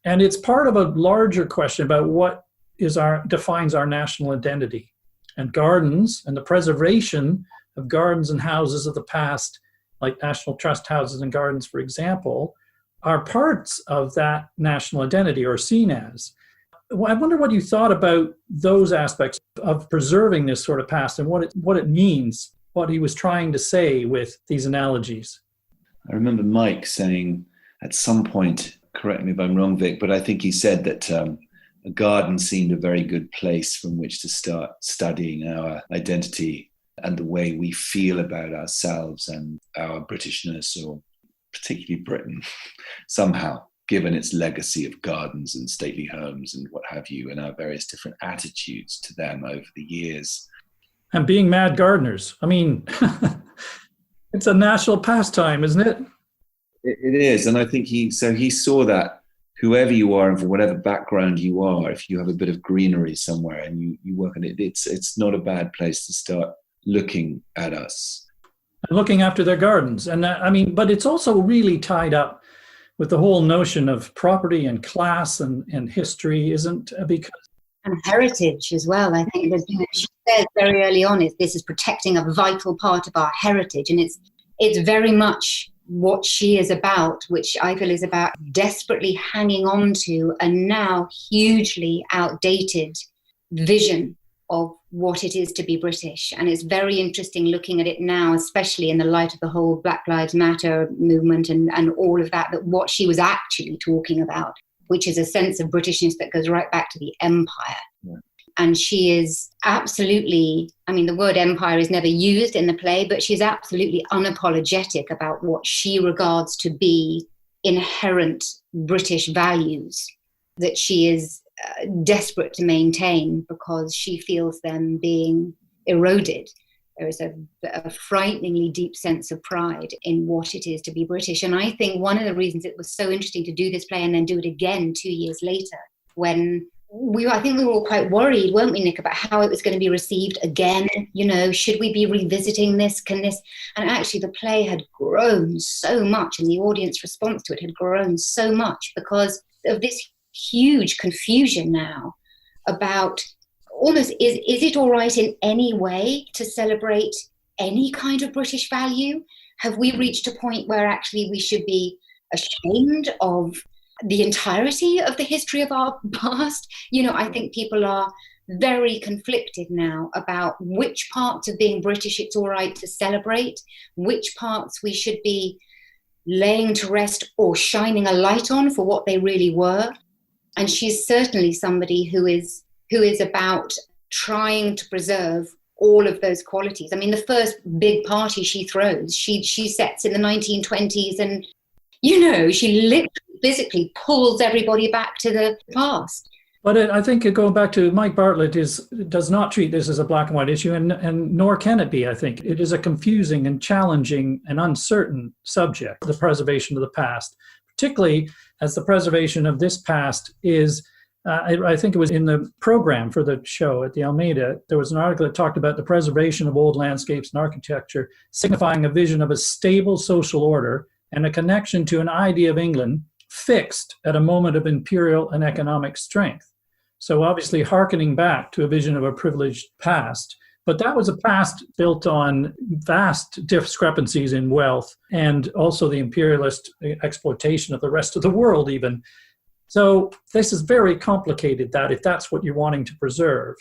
Speaker 1: And it's part of a larger question about what defines our national identity. And gardens and the preservation of gardens and houses of the past, like National Trust houses and gardens, for example, are parts of that national identity, or seen as. I wonder what you thought about those aspects of preserving this sort of past and what it means, what he was trying to say with these analogies.
Speaker 3: I remember Mike saying at some point, correct me if I'm wrong, Vic, but I think he said that a garden seemed a very good place from which to start studying our identity and the way we feel about ourselves and our Britishness, or particularly Britain, somehow, given its legacy of gardens and stately homes and what have you, and our various different attitudes to them over the years.
Speaker 1: And being mad gardeners. I mean, it's a national pastime, isn't it?
Speaker 3: It is. And I think he saw that whoever you are and for whatever background you are, if you have a bit of greenery somewhere and you work on it, it's not a bad place to start looking at us.
Speaker 1: And looking after their gardens. And but it's also really tied up with the whole notion of property and class and history, isn't because...
Speaker 2: And heritage as well. I think she said very early on, this is protecting a vital part of our heritage. And it's very much what she is about, which I feel is about desperately hanging on to a now hugely outdated vision of what it is to be British. And it's very interesting looking at it now, especially in the light of the whole Black Lives Matter movement and all of that what she was actually talking about, which is a sense of Britishness that goes right back to the empire. Yeah. And she is absolutely, the word empire is never used in the play, but she's absolutely unapologetic about what she regards to be inherent British values that she is desperate to maintain because she feels them being eroded. There is a frighteningly deep sense of pride in what it is to be British. And I think one of the reasons it was so interesting to do this play and then do it again 2 years later, when I think we were all quite worried, weren't we, Nick, about how it was going to be received again. Should we be revisiting this? And actually the play had grown so much and the audience response to it had grown so much because of this huge confusion now about almost, is it all right in any way to celebrate any kind of British value? Have we reached a point where actually we should be ashamed of the entirety of the history of our past? I think people are very conflicted now about which parts of being British it's all right to celebrate, which parts we should be laying to rest or shining a light on for what they really were. And she's certainly somebody who is about trying to preserve all of those qualities. The first big party she throws, she sets in the 1920s and, she literally physically pulls everybody back to the past.
Speaker 1: But I think going back to Mike Bartlett does not treat this as a black and white issue, and nor can it be, I think. It is a confusing and challenging and uncertain subject, the preservation of the past, particularly as the preservation of this past is, I think it was in the program for the show at the Almeida, there was an article that talked about the preservation of old landscapes and architecture, signifying a vision of a stable social order and a connection to an idea of England fixed at a moment of imperial and economic strength. So obviously hearkening back to a vision of a privileged past. But that was a past built on vast discrepancies in wealth and also the imperialist exploitation of the rest of the world even. So this is very complicated, that if that's what you're wanting to preserve.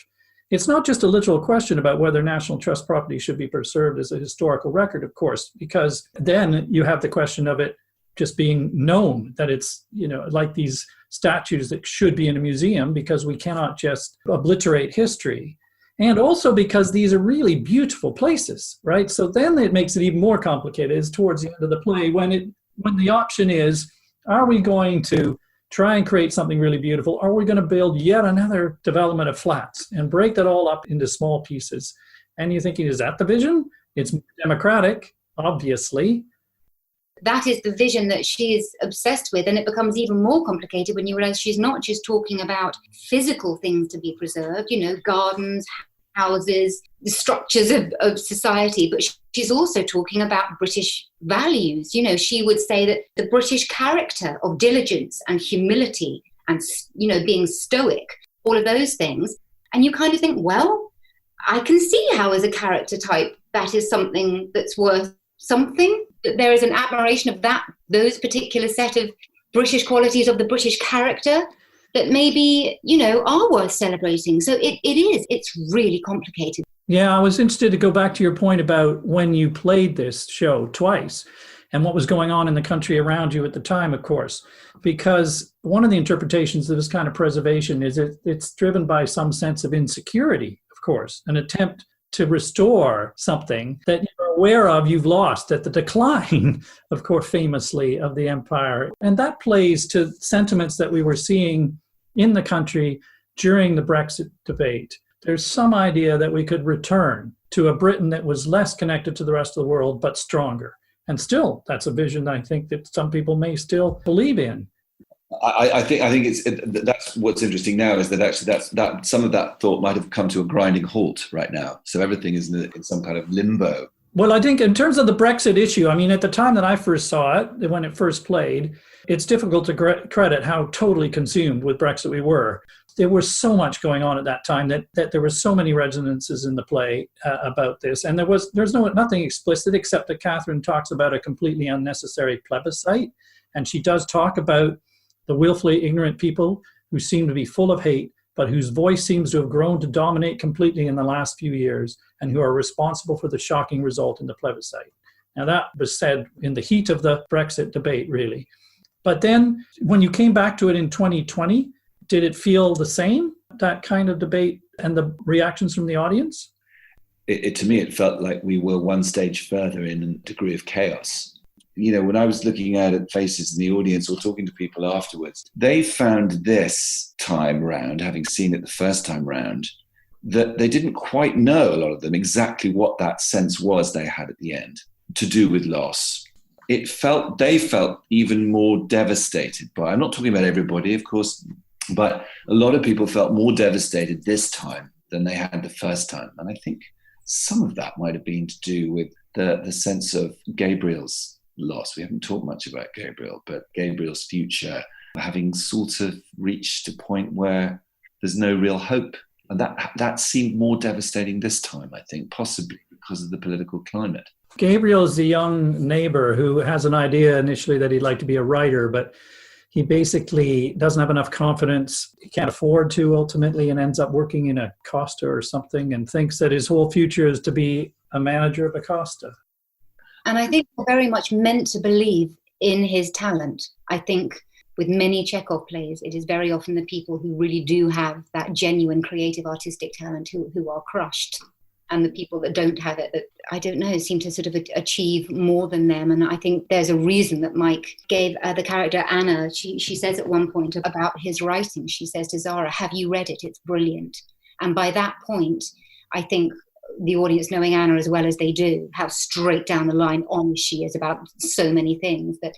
Speaker 1: It's not just a literal question about whether National Trust property should be preserved as a historical record, of course, because then you have the question of it just being known that it's, like these statues that should be in a museum because we cannot just obliterate history. And also because these are really beautiful places, right? So then it makes it even more complicated is towards the end of the play when the option is, are we going to try and create something really beautiful? Or are we going to build yet another development of flats and break that all up into small pieces? And you're thinking, is that the vision? It's democratic, obviously.
Speaker 2: That is the vision that she is obsessed with, and it becomes even more complicated when you realize she's not just talking about physical things to be preserved, gardens, houses, the structures of society, but she's also talking about British values. She would say that the British character of diligence and humility and, being stoic, all of those things. And you kind of think, well, I can see how as a character type that is something that's worth something. There is an admiration of those particular set of British qualities of the British character that maybe, are worth celebrating. So it's really complicated.
Speaker 1: Yeah, I was interested to go back to your point about when you played this show twice. and what was going on in the country around you at the time, of course. Because one of the interpretations of this kind of preservation is it's driven by some sense of insecurity, of course, an attempt to restore something that you're aware of you've lost at the decline, of course, famously, of the empire. And that plays to sentiments that we were seeing in the country during the Brexit debate. There's some idea that we could return to a Britain that was less connected to the rest of the world, but stronger. And still, that's a vision I think that some people may still believe in.
Speaker 3: I think that's what's interesting now, is that actually that some of that thought might have come to a grinding halt right now. So everything is in some kind of limbo.
Speaker 1: Well, I think in terms of the Brexit issue, I mean, at the time that I first saw it, when it first played, it's difficult to credit how totally consumed with Brexit we were. There was so much going on at that time that there were so many resonances in the play about this. And there's nothing explicit except that Catherine talks about a completely unnecessary plebiscite. And she does talk about the willfully ignorant people who seem to be full of hate, but whose voice seems to have grown to dominate completely in the last few years, and who are responsible for the shocking result in the plebiscite. Now, that was said in the heat of the Brexit debate, really. But then when you came back to it in 2020, did it feel the same, that kind of debate and the reactions from the audience?
Speaker 3: To me, it felt like we were one stage further in a degree of chaos. You know, when I was looking at faces in the audience or talking to people afterwards, they found this time round, having seen it the first time round, that they didn't quite know, a lot of them, exactly what that sense was they had at the end to do with loss. They felt even more devastated by, I'm not talking about everybody, of course, but a lot of people felt more devastated this time than they had the first time. And I think some of that might have been to do with the sense of Gabriel's loss. We haven't talked much about Gabriel, but Gabriel's future having sort of reached a point where there's no real hope. And that seemed more devastating this time, I think, possibly because of the political climate.
Speaker 1: Gabriel is the young neighbor who has an idea initially that he'd like to be a writer, but he basically doesn't have enough confidence. He can't afford to ultimately, and ends up working in a Costa or something, and thinks that his whole future is to be a manager of a Costa.
Speaker 2: And I think we're very much meant to believe in his talent. I think with many Chekhov plays, it is very often the people who really do have that genuine creative artistic talent who are crushed. And the people that don't have it, that, I don't know, seem to sort of achieve more than them. And I think there's a reason that Mike gave the character Anna, she says at one point about his writing, she says to Zara, "Have you read it? It's brilliant." And by that point, I think the audience, knowing Anna as well as they do, how straight down the line honest she is about so many things, that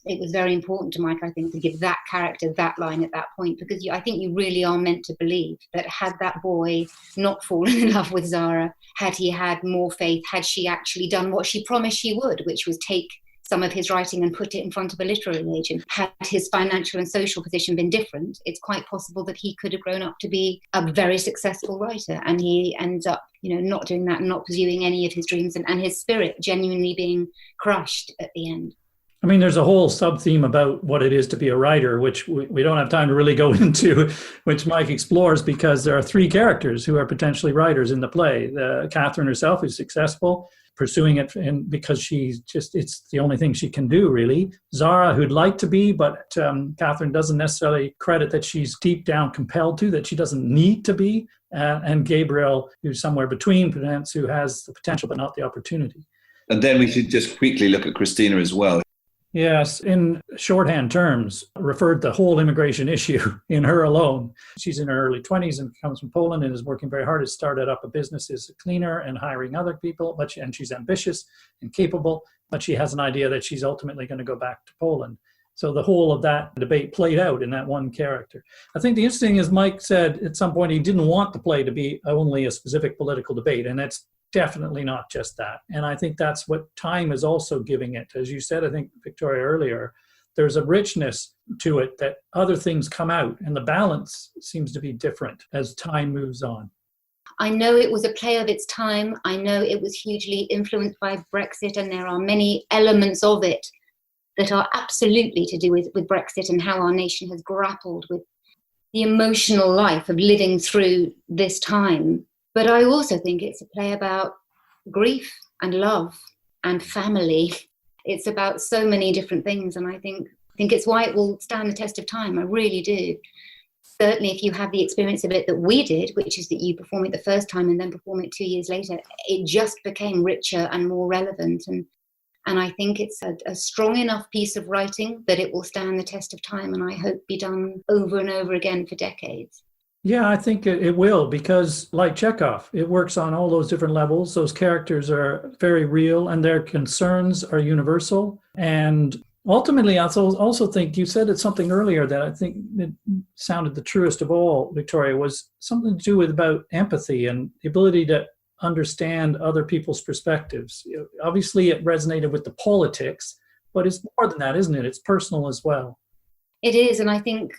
Speaker 2: it was very important to Mike, I think, to give that character that line at that point, because I think you really are meant to believe that had that boy not fallen in love with Zara, had he had more faith, had she actually done what she promised she would, which was take some of his writing and put it in front of a literary agent, had his financial and social position been different, it's quite possible that he could have grown up to be a very successful writer. And he ends up, not doing that and not pursuing any of his dreams, and his spirit genuinely being crushed at the end.
Speaker 1: I mean, there's a whole sub-theme about what it is to be a writer, which we don't have time to really go into, which Mike explores, because there are three characters who are potentially writers in the play. Catherine herself is successful, pursuing it because it's the only thing she can do, really. Zara, who'd like to be, but Catherine doesn't necessarily credit that she's deep down compelled to, that she doesn't need to be. And Gabriel, who's somewhere between, perhaps, who has the potential but not the opportunity.
Speaker 3: And then we should just quickly look at Christina as well.
Speaker 1: Yes, in shorthand terms, referred the whole immigration issue in her alone. She's in her early 20s and comes from Poland and is working very hard. Has started up a business as a cleaner and hiring other people, and she's ambitious and capable, but she has an idea that she's ultimately going to go back to Poland. So the whole of that debate played out in that one character. I think the interesting is Mike said at some point he didn't want the play to be only a specific political debate, and that's definitely not just that. And I think that's what time is also giving it. As you said, I think, Victoria, earlier, there's a richness to it that other things come out, and the balance seems to be different as time moves on.
Speaker 2: I know it was a play of its time. I know it was hugely influenced by Brexit, and there are many elements of it that are absolutely to do with Brexit and how our nation has grappled with the emotional life of living through this time. But I also think it's a play about grief and love and family It's about so many different things, and I think it's why it will stand the test of time. I really do. Certainly, if you have the experience of it that we did, which is that you perform it the first time and then perform it 2 years later, it just became richer and more relevant. And I think it's a strong enough piece of writing that it will stand the test of time, and I hope be done over and over again for decades.
Speaker 1: Yeah, I think it will, because like Chekhov, it works on all those different levels. Those characters are very real and their concerns are universal. And ultimately, I also think you said something earlier that I think it sounded the truest of all, Victoria, was something to do with about empathy and the ability to understand other people's perspectives. Obviously, it resonated with the politics, but it's more than that, isn't it? It's personal as well.
Speaker 2: It is, and I think,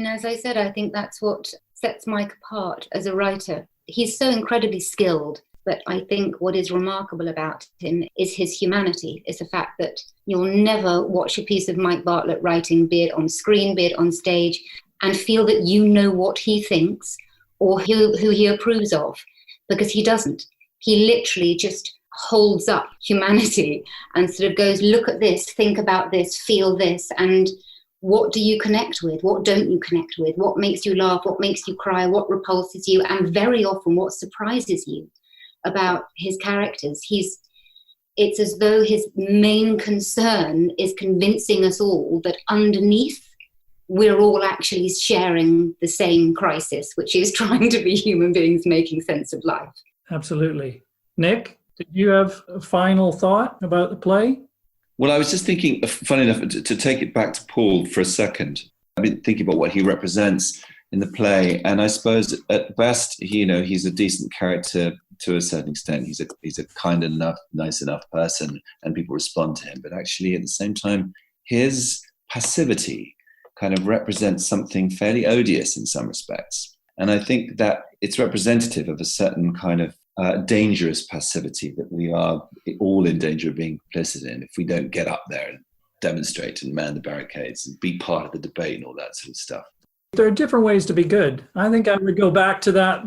Speaker 2: as I said, I think that's what sets Mike apart as a writer. He's so incredibly skilled, but I think what is remarkable about him is his humanity. It's the fact that you'll never watch a piece of Mike Bartlett writing, be it on screen, be it on stage, and feel that you know what he thinks or who he approves of, because he doesn't. He literally just holds up humanity and sort of goes, look at this, think about this, feel this, and what do you connect with? What don't you connect with? What makes you laugh? What makes you cry? What repulses you? And very often what surprises you about his characters. It's as though his main concern is convincing us all that underneath we're all actually sharing the same crisis, which is trying to be human beings making sense of life.
Speaker 1: Absolutely. Nick, did you have a final thought about the play?
Speaker 3: Well, I was just thinking, funny enough, to take it back to Paul for a second. I've been thinking about what he represents in the play, and I suppose at best, he's a decent character to a certain extent. He's a kind enough, nice enough person, and people respond to him. But actually, at the same time, his passivity kind of represents something fairly odious in some respects. And I think that it's representative of a certain kind of dangerous passivity that we are all in danger of being complicit in if we don't get up there and demonstrate and man the barricades and be part of the debate and all that sort of stuff.
Speaker 1: There are different ways to be good. I think I would go back to that,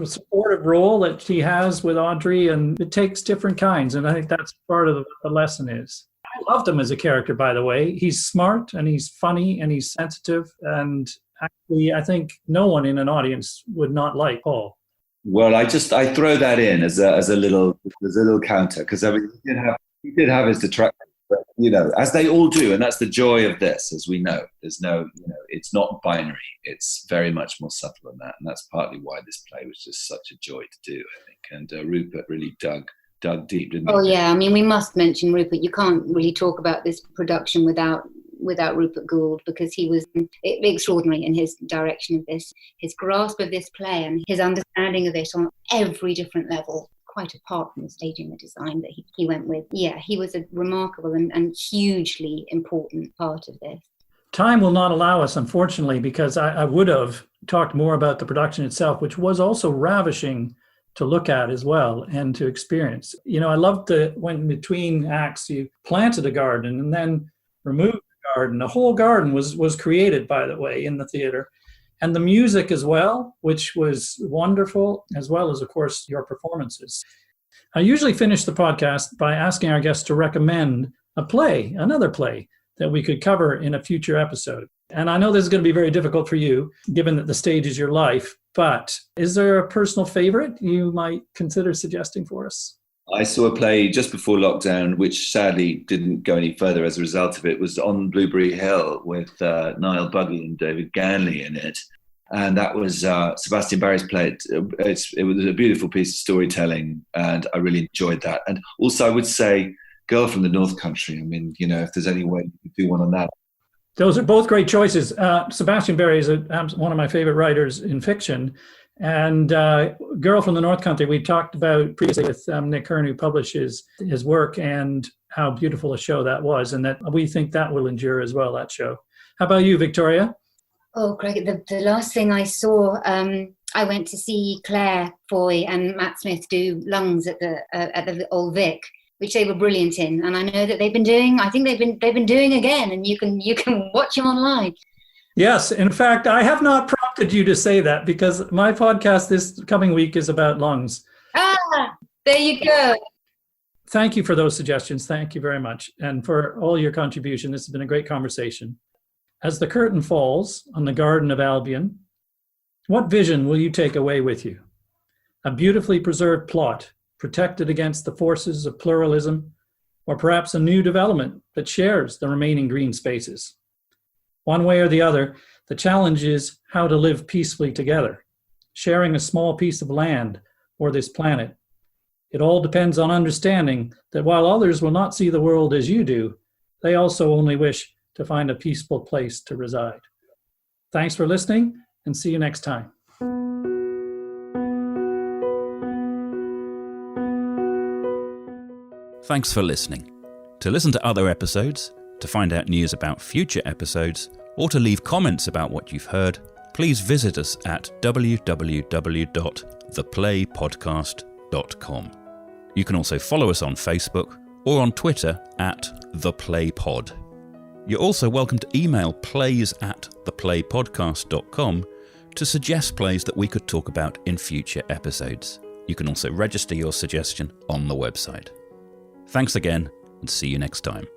Speaker 1: supportive role that she has with Audrey, and it takes different kinds. And I think that's part of what the lesson is. I loved him as a character, by the way. He's smart and he's funny and he's sensitive. And actually, I think no one in an audience would not like Paul.
Speaker 3: Well, I throw that in as a little counter, because he did have his detractors, but as they all do, and that's the joy of this, as we know. There's no, it's not binary. It's very much more subtle than that, and that's partly why this play was just such a joy to do, I think. And Rupert really dug deep, didn't he?
Speaker 2: Oh yeah, we must mention Rupert. You can't really talk about this production without Rupert Gould, because he was extraordinary in his direction of this, his grasp of this play and his understanding of it on every different level, quite apart from the staging, the design that he went with. Yeah, he was a remarkable and hugely important part of this.
Speaker 1: Time will not allow us, unfortunately, because I would have talked more about the production itself, which was also ravishing to look at as well and to experience. I loved when between acts you planted a garden and then removed the garden. The whole garden was created, by the way, in the theater. And the music as well, which was wonderful, as well as, of course, your performances. I usually finish the podcast by asking our guests to recommend another play that we could cover in a future episode. And I know this is going to be very difficult for you, given that the stage is your life, but is there a personal favorite you might consider suggesting for us?
Speaker 3: I saw a play just before lockdown, which sadly didn't go any further as a result of it. It was On Blueberry Hill with Niall Bugley and David Ganley in it. And that was Sebastian Barry's play. It was a beautiful piece of storytelling, and I really enjoyed that. And also, I would say Girl from the North Country. If there's any way you could do one on that.
Speaker 1: Those are both great choices. Sebastian Barry is one of my favorite writers in fiction. And Girl from the North Country, we talked about previously with Nick Hearn, who publishes his work, and how beautiful a show that was, and that we think that will endure as well, that show. How about you, Victoria?
Speaker 2: Oh, Greg, the last thing I saw, I went to see Claire Foy and Matt Smith do Lungs at the Old Vic, which they were brilliant in. And I know that they've been doing again, and you can watch them online.
Speaker 1: Yes. In fact, I have not prompted you to say that, because my podcast this coming week is about lungs.
Speaker 2: There you go.
Speaker 1: thank you for those suggestions. Thank you very much. And for all your contribution. This has been a great conversation. As the curtain falls on the Garden of Albion, what vision will you take away with you? A beautifully preserved plot, protected against the forces of pluralism, or perhaps a new development that shares the remaining green spaces? One way or the other, the challenge is how to live peacefully together, sharing a small piece of land or this planet. It all depends on understanding that while others will not see the world as you do, they also only wish to find a peaceful place to reside. Thanks for listening, and see you next time.
Speaker 4: Thanks for listening. To listen to other episodes, to find out news about future episodes, or to leave comments about what you've heard, please visit us at www.theplaypodcast.com. You can also follow us on Facebook or on Twitter at theplaypod. You're also welcome to email plays@theplaypodcast.com to suggest plays that we could talk about in future episodes. You can also register your suggestion on the website. Thanks again, and see you next time.